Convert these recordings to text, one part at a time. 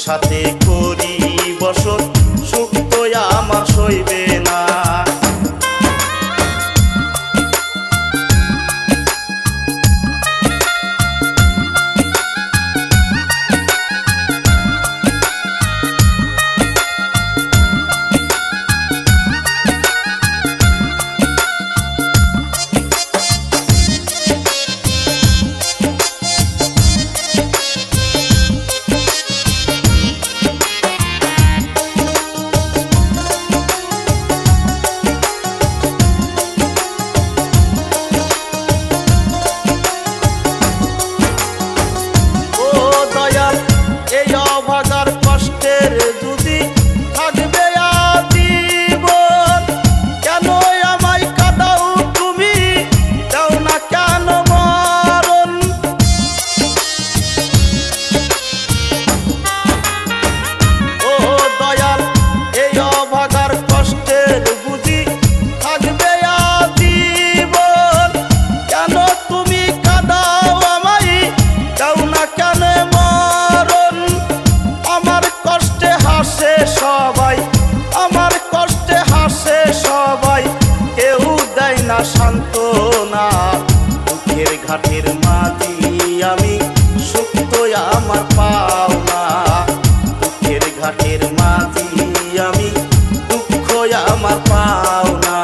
সাথে করি বসত, সুখ তো আমার সইবে না। সান্ত্বনা দুঃখের ঘাটের মাঝি আমি, সুখ তো আমার পাওনা। দুঃখের ঘাটের মাঝি আমি, দুঃখ আমার পাওনা।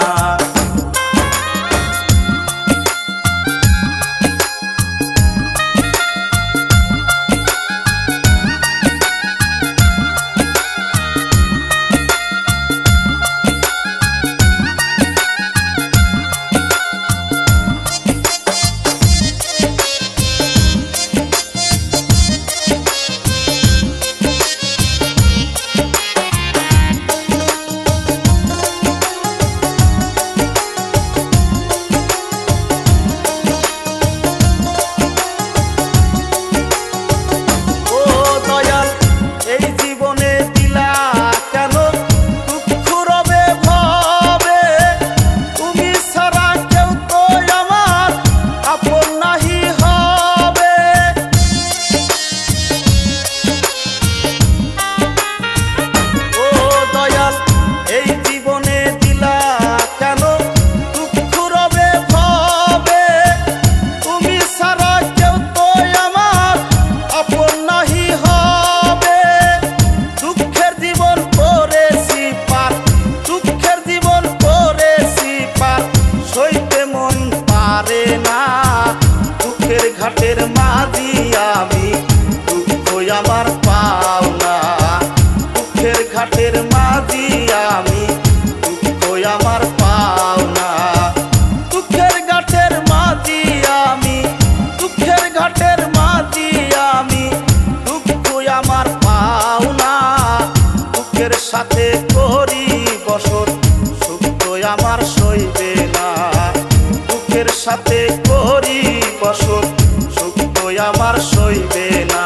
ঘাটের মাঝি আমি, দুঃখ আমার পাওনা। দুঃখের ঘাটের মাঝি আমি, দুঃখ আমার পাওনা। দুঃখের ঘাটের মাঝি আমি, দুঃখের ঘাটের মাঝি আমি, দুঃখ আমার পাওনা। দুঃখের সাথে করি বসত, সুখ তো আমার সইবে না। দুঃখের সাথে করি বসত, সুখ তো আমার সইবে না।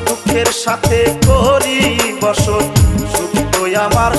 দুঃখের সাথে করি বসত, সুখ তো আমার